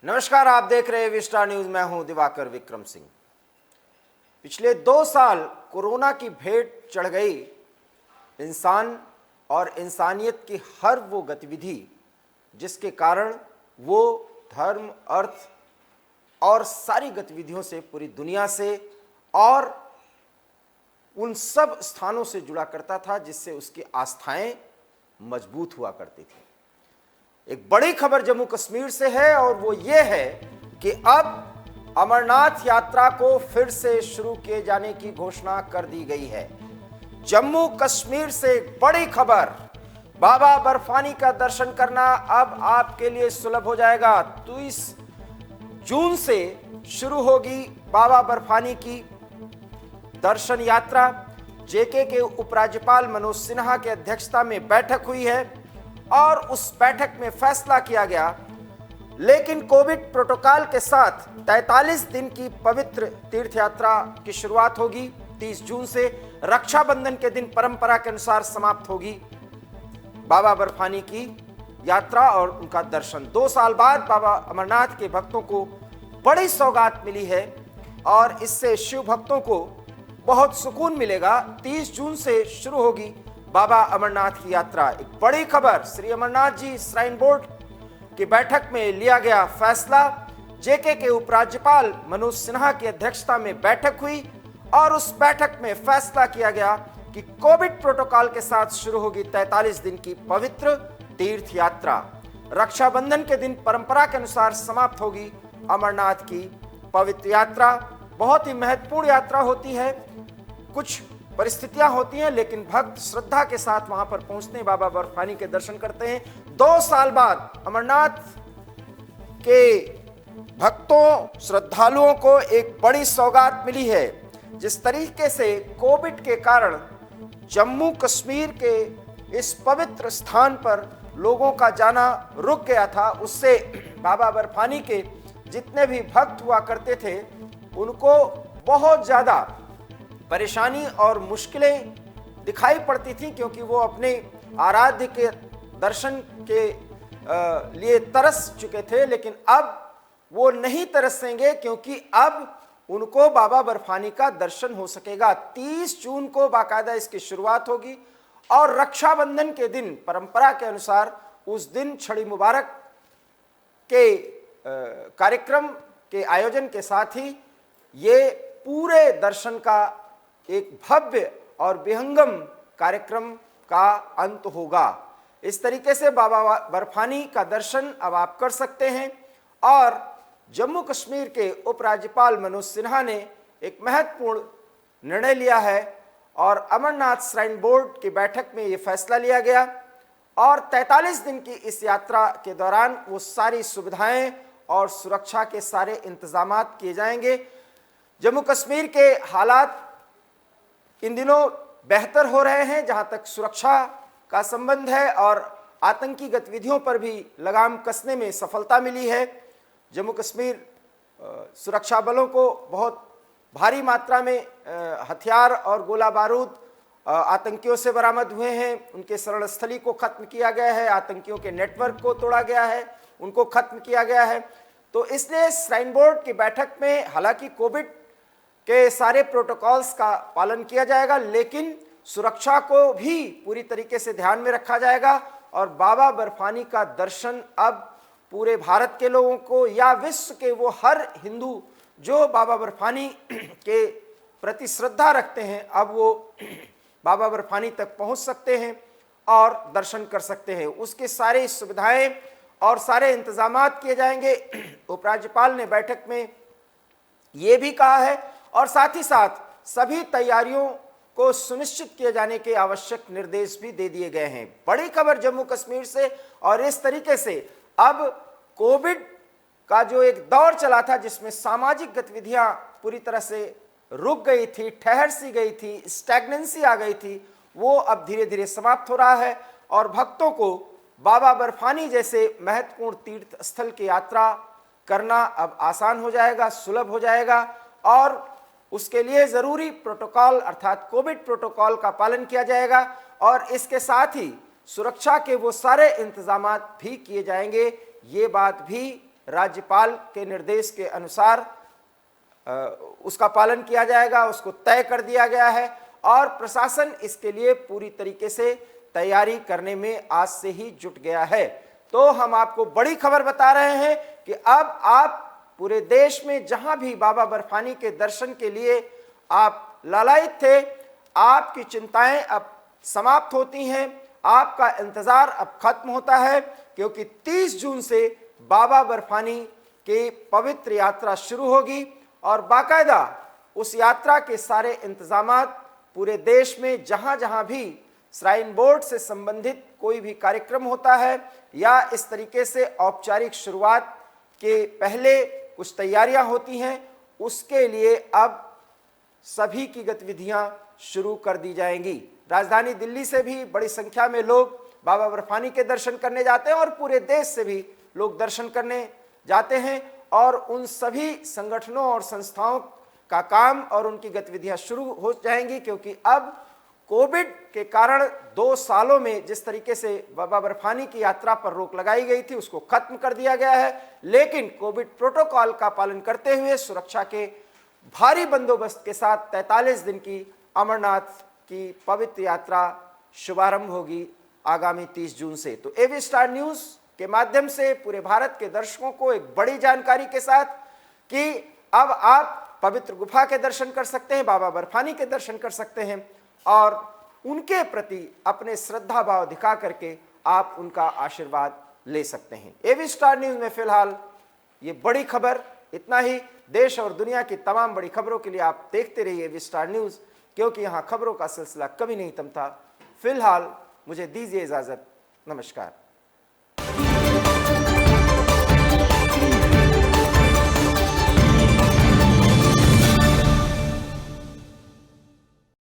नमस्कार, आप देख रहे हैं विस्टार न्यूज। मैं हूं दिवाकर विक्रम सिंह। पिछले 2 साल कोरोना की भेंट चढ़ गई इंसान और इंसानियत की हर वो गतिविधि जिसके कारण वो धर्म, अर्थ और सारी गतिविधियों से पूरी दुनिया से और उन सब स्थानों से जुड़ा करता था जिससे उसकी आस्थाएं मजबूत हुआ करती थी। एक बड़ी खबर जम्मू कश्मीर से है और वो ये है कि अब अमरनाथ यात्रा को फिर से शुरू किए जाने की घोषणा कर दी गई है। जम्मू कश्मीर से एक बड़ी खबर, बाबा बर्फानी का दर्शन करना अब आपके लिए सुलभ हो जाएगा। 30 जून से शुरू होगी बाबा बर्फानी की दर्शन यात्रा। जेके के उपराज्यपाल मनोज सिन्हा की अध्यक्षता में बैठक हुई है और उस बैठक में फैसला किया गया, लेकिन कोविड प्रोटोकॉल के साथ 43 दिन की पवित्र तीर्थ यात्रा की शुरुआत होगी 30 जून से। रक्षाबंधन के दिन परंपरा के अनुसार समाप्त होगी बाबा बर्फानी की यात्रा और उनका दर्शन। 2 साल बाद बाबा अमरनाथ के भक्तों को बड़ी सौगात मिली है और इससे शिव भक्तों को बहुत सुकून मिलेगा। 30 जून से शुरू होगी बाबा अमरनाथ की यात्रा। एक बड़ी खबर, श्री अमरनाथ जी श्राइन बोर्ड की बैठक में लिया गया फैसला। जेके के उपराज्यपाल मनोज सिन्हा की अध्यक्षता में बैठक हुई और उस बैठक में फैसला किया गया कि कोविड प्रोटोकॉल के साथ शुरू होगी 43 दिन की पवित्र तीर्थ यात्रा। रक्षाबंधन के दिन परंपरा के अनुसार समाप्त होगी अमरनाथ की पवित्र यात्रा। बहुत ही महत्वपूर्ण यात्रा होती है, कुछ परिस्थितियां होती हैं, लेकिन भक्त श्रद्धा के साथ वहां पर पहुंचते, बाबा बर्फानी के दर्शन करते हैं। 2 साल बाद अमरनाथ के भक्तों, श्रद्धालुओं को एक बड़ी सौगात मिली है। जिस तरीके से कोविड के कारण जम्मू कश्मीर के इस पवित्र स्थान पर लोगों का जाना रुक गया था, उससे बाबा बर्फानी के जितने भी भक्त हुआ करते थे उनको बहुत ज्यादा परेशानी और मुश्किलें दिखाई पड़ती थी, क्योंकि वो अपने आराध्य के दर्शन के लिए तरस चुके थे। लेकिन अब वो नहीं तरसेंगे, क्योंकि अब उनको बाबा बर्फानी का दर्शन हो सकेगा। 30 जून को बाकायदा इसकी शुरुआत होगी और रक्षाबंधन के दिन परंपरा के अनुसार उस दिन छड़ी मुबारक के कार्यक्रम के आयोजन के साथ ही ये पूरे दर्शन का एक भव्य और विहंगम कार्यक्रम का अंत होगा। इस तरीके से बाबा बर्फानी का दर्शन अब आप कर सकते हैं। और जम्मू कश्मीर के उपराज्यपाल मनोज सिन्हा ने एक महत्वपूर्ण निर्णय लिया है और अमरनाथ श्राइन बोर्ड की बैठक में ये फैसला लिया गया और 43 दिन की इस यात्रा के दौरान वो सारी सुविधाएं और सुरक्षा के सारे इंतजाम किए जाएंगे। जम्मू कश्मीर के हालात इन दिनों बेहतर हो रहे हैं जहां तक सुरक्षा का संबंध है, और आतंकी गतिविधियों पर भी लगाम कसने में सफलता मिली है। जम्मू कश्मीर सुरक्षा बलों को बहुत भारी मात्रा में हथियार और गोला बारूद आतंकियों से बरामद हुए हैं। उनके शरण स्थली को खत्म किया गया है, आतंकियों के नेटवर्क को तोड़ा गया है, उनको खत्म किया गया है। तो इसलिए श्राइन बोर्ड की बैठक में हालांकि कोविड के सारे प्रोटोकॉल्स का पालन किया जाएगा, लेकिन सुरक्षा को भी पूरी तरीके से ध्यान में रखा जाएगा और बाबा बर्फानी का दर्शन अब पूरे भारत के लोगों को या विश्व के वो हर हिंदू जो बाबा बर्फानी के प्रति श्रद्धा रखते हैं, अब वो बाबा बर्फानी तक पहुंच सकते हैं और दर्शन कर सकते हैं। उसके सारे सुविधाएं और सारे इंतजाम किए जाएंगे। उपराज्यपाल ने बैठक में ये भी कहा है और साथ ही साथ सभी तैयारियों को सुनिश्चित किए जाने के आवश्यक निर्देश भी दे दिए गए हैं। बड़ी खबर जम्मू कश्मीर से। और इस तरीके से अब कोविड का जो एक दौर चला था जिसमें सामाजिक गतिविधियां पूरी तरह से रुक गई थी, ठहर सी गई थी, स्टैग्नेंसी आ गई थी, वो अब धीरे धीरे समाप्त हो रहा है और भक्तों को बाबा बर्फानी जैसे महत्वपूर्ण तीर्थ स्थल की यात्रा करना अब आसान हो जाएगा, सुलभ हो जाएगा। और उसके लिए जरूरी प्रोटोकॉल अर्थात कोविड प्रोटोकॉल का पालन किया जाएगा और इसके साथ ही सुरक्षा के वो सारे इंतजाम भी किए जाएंगे। ये बात भी राज्यपाल के निर्देश के अनुसार उसका पालन किया जाएगा, उसको तय कर दिया गया है और प्रशासन इसके लिए पूरी तरीके से तैयारी करने में आज से ही जुट गया है। तो हम आपको बड़ी खबर बता रहे हैं कि अब आप पूरे देश में जहां भी बाबा बर्फानी के दर्शन के लिए आप लालायित थे, आपकी चिंताएं अब समाप्त होती हैं, आपका इंतजार अब खत्म होता है, क्योंकि 30 जून से बाबा बर्फानी की पवित्र यात्रा शुरू होगी और बाकायदा उस यात्रा के सारे इंतजामात पूरे देश में जहां जहां भी श्राइन बोर्ड से संबंधित कोई भी कार्यक्रम होता है या इस तरीके से औपचारिक शुरुआत के पहले कुछ तैयारियां होती हैं, उसके लिए अब सभी की गतिविधियां शुरू कर दी जाएंगी। राजधानी दिल्ली से भी बड़ी संख्या में लोग बाबा बर्फानी के दर्शन करने जाते हैं और पूरे देश से भी लोग दर्शन करने जाते हैं और उन सभी संगठनों और संस्थाओं का काम और उनकी गतिविधियां शुरू हो जाएंगी, क्योंकि अब कोविड के कारण 2 सालों में जिस तरीके से बाबा बर्फानी की यात्रा पर रोक लगाई गई थी उसको खत्म कर दिया गया है, लेकिन कोविड प्रोटोकॉल का पालन करते हुए सुरक्षा के भारी बंदोबस्त के साथ 43 दिन की अमरनाथ की पवित्र यात्रा शुभारंभ होगी आगामी 30 जून से। तो एवी स्टार न्यूज के माध्यम से पूरे भारत के दर्शकों को एक बड़ी जानकारी के साथ कि अब आप पवित्र गुफा के दर्शन कर सकते हैं, बाबा बर्फानी के दर्शन कर सकते हैं और उनके प्रति अपने श्रद्धा भाव दिखा करके आप उनका आशीर्वाद ले सकते हैं। एवी स्टार न्यूज में फिलहाल ये बड़ी खबर इतना ही। देश और दुनिया की तमाम बड़ी खबरों के लिए आप देखते रहिए एवी स्टार न्यूज, क्योंकि यहाँ खबरों का सिलसिला कभी नहीं थमता। फिलहाल मुझे दीजिए इजाजत, नमस्कार।